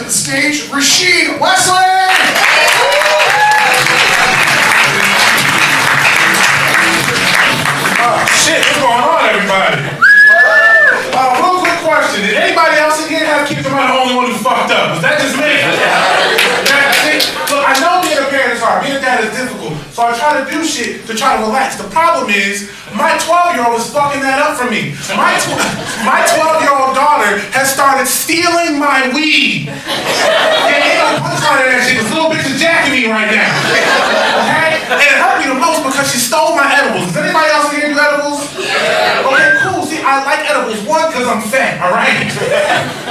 the stage, Rashid Wesley! Shit, what's going on, everybody? Real quick question. Did anybody else in here have kids? Am I the only one who fucked up? Was that just me? Look, I know being a parent is hard. Being a dad is difficult. So I try to do shit to try to relax. The problem is, my 12-year-old is fucking that up for me. My 12-year-old daughter has started stealing my weed. And ain't no punchline in that shit. This little bitch is jacking me right now. Okay? And it hurt me the most because she stole my edibles. Does anybody else in here do edibles? Okay, cool. See, I like edibles. One, because I'm fat, alright?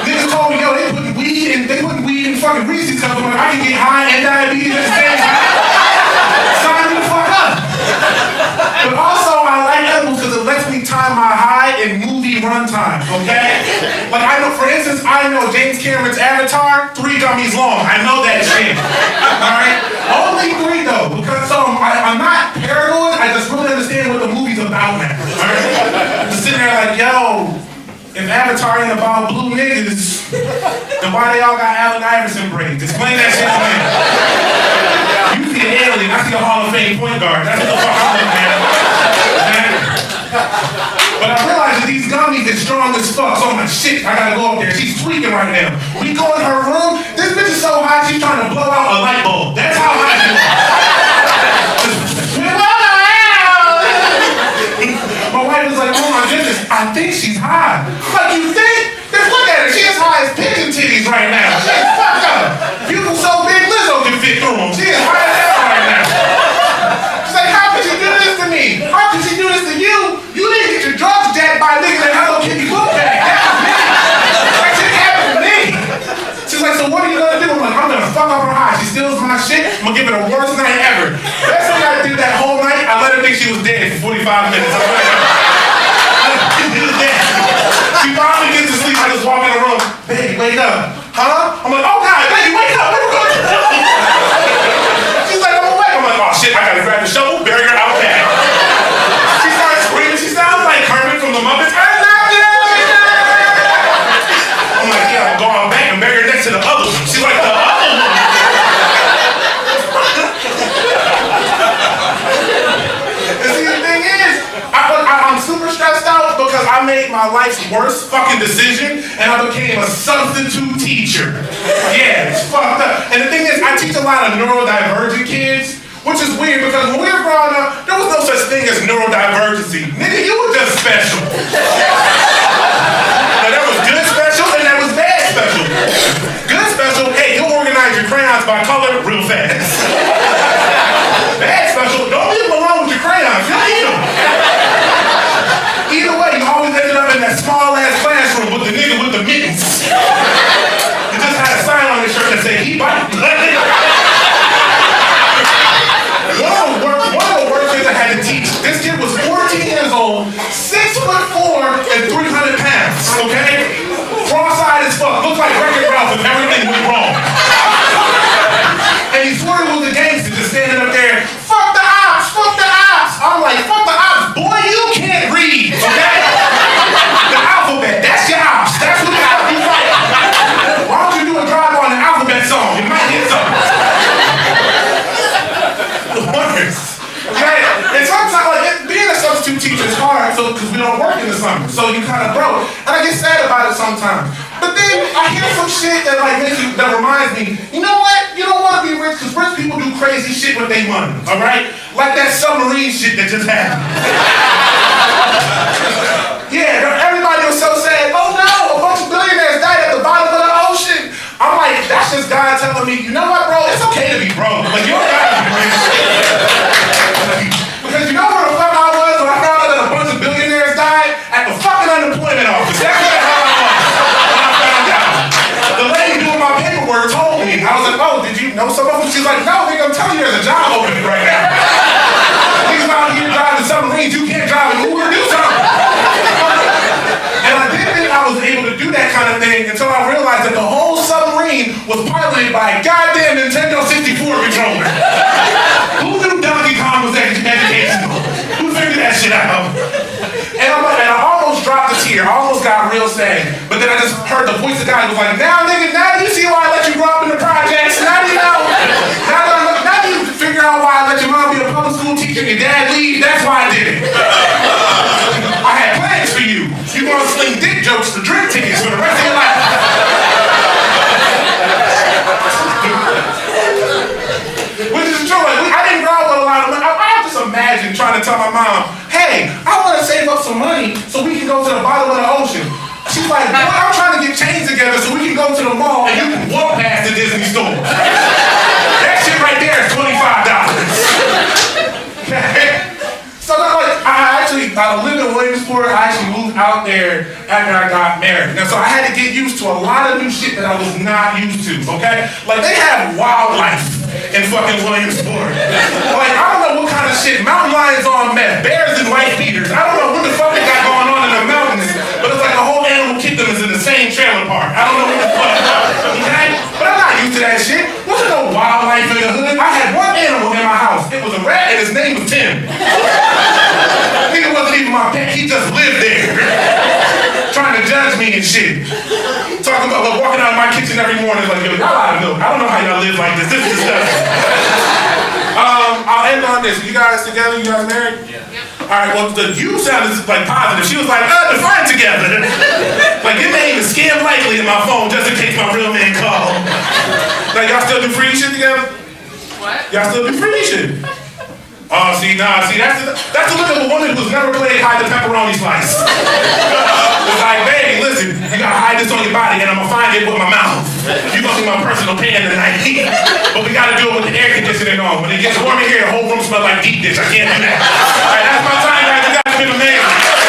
Niggas told me, yo, they put weed in fucking Reese's cups. I'm like, I can get high and diabetes at the same time. Sign me the fuck up. But also, I like edibles because it lets me time my high in movie runtime, okay? Like, I know, for instance, I know James Cameron's Avatar, 3 gummies long. I know that shit. Alright? Only 3 though, because I'm not paranoid, I just really understand what the movie's about now. Alright? Just sitting there like, yo, if Avatar ain't about blue niggas, then why they all got Allen Iverson braids? Explain that shit to me. You see an alien, I see a Hall of Fame point guard. That's what the fuck I'm looking at. But I realize that these gummies are strong as fuck, so I'm like, shit, I gotta go up there. She's tweaking right now. We go in her room, this bitch is so high, she's trying to blow out a light bulb. That's how high she is. My wife was like, oh my goodness, I think she's high. Like, you think? Just look at her, she as high as pigeon titties right now. She is fucked up. You so big, Lizzo can fit through them. She is high as hell right now. She's like, how could you do this to me? How could you do this to you? You didn't get your drugs jacked by niggas at Hello Kitty book bag. That was me. That shit happened to me. She's like, so what are you gonna do? I'm like, I'm gonna fuck up her high. She steals my shit, I'm gonna give her the worst night ever. Best thing I did that whole night, I let her think she was dead for 45 minutes. She finally gets to sleep, I just walk in the room, baby, wake up. Huh? I'm like, oh God, baby, wake up, what are we gonna do? She's like, I'm awake. I'm like, oh shit, I gotta grab the shovel, bury her out back. She starts screaming, she sounds like Kermit from the Muppets. I'm not doing it! I'm like, yeah, I'm going back and bury her next to the other one. She's like, the other one? And see, the thing is, I'm super stressed out because I made my life's worst fucking decision and I became a substitute teacher. Yeah, it's fucked up. And the thing is, I teach a lot of neurodivergent kids, which is weird because when we were growing up, there was no such thing as neurodivergency. Nigga, you were just special. Now, there was good special and there was bad special. Good special, hey, you'll organize your crayons by color real fast. Bad special, don't leave them alone with your crayons. You'll eat them. Either way, you always ended up in that small-ass classroom with the nigga with the mittens. He just had a sign on his shirt that said, he bite. One of the worst things I had to teach, this kid was 14 years old, 6'4" and 300 pounds, okay? Cross-eyed as fuck, looked like Wreck-It Ralph if everything went wrong. And he swore he was a gangster just standing up there, fuck the ops, fuck the ops. I'm like, fuck the ops, boy, you can't read, okay? The alphabet, that's your ops, that's who the ops you fight. Why don't you do a drive on the alphabet song? You might get something. The worst. Okay? And sometimes, like, being a substitute teacher is hard because we don't work in the summer, so you kind of broke. And I get sad about it sometimes. But then I hear some shit that that reminds me, you know what? You don't want to be rich because rich people do crazy shit with their money, all right? Like that submarine shit that just happened. Yeah, everybody was so sad. Oh no, a bunch of billionaires died at the bottom of the ocean. I'm like, that's just God telling me, you know what, bro? It's okay to be broke. Like, you don't gotta be rich. Because you know where the fuck I was when I found out that a bunch of billionaires died? At the fucking unemployment office. That's where the hell I was when I found out. The lady doing my paperwork told me. I was like, oh, did you know some of them? She's like, no, nigga, I'm telling you there's a job opening right now. Niggas out here driving submarines, you can't drive an Uber, do something. And I didn't think I was able to do that kind of thing until I realized that the whole submarine was piloted by a goddamn Nintendo 64 controller. Who knew Donkey Kong was educational? Who figured that shit out? And I almost dropped a tear. I almost got real sad. But then I just heard the voice of God who was like, now nigga, now you see why I let you your dad leave, that's why I did it. I had plans for you. You gonna sling dick jokes for drink tickets for the rest of your life. Which is true. Like, I didn't grow up with a lot of money. I just imagine trying to tell my mom, hey, I want to save up some money so we can go to the bottom of the ocean. She's like, boy, I'm trying to get change together so we can go to the mall and you can walk past the Disney store. That shit right there is $25. So I lived in Williamsport. I actually moved out there after I got married. Now, so I had to get used to a lot of new shit that I was not used to, okay? Like, they have wildlife in fucking Williamsport. Like, I don't know what kind of shit. Mountain lions on meth, bears and white beaters. I don't know what the fuck they got going on in the mountains, but it's like a whole animal kingdom is in the same trailer park. I don't know what the fuck. Okay? But I'm not used to that shit. Wasn't no wildlife in the hood. I had one animal in my house. It was a rat and his name was Tim. Nigga wasn't even my pet, he just lived there. Trying to judge me and shit. Talking about like, walking out of my kitchen every morning like, yo, y'all out of milk. I don't know how y'all live like this. This is disgusting. I'll end on this. You guys together? You guys married? Yeah. Alright, well, you sounded like positive. She was like, define together. Like, your name is Scam Likely in my phone just in case my real man called. Like, y'all still do free shit together? What? Y'all still do free shit? Oh, see, that's the look of a woman who's never played hide the pepperoni slice. It's like, baby, listen, you gotta hide this on your body and I'm gonna find it with my mouth. You gonna be my personal pan tonight. But we gotta do it with the air conditioning on. When it gets warm in here, the whole room smells like deep dish. I can't do that. All right, that's my time, guys. You guys have been amazing.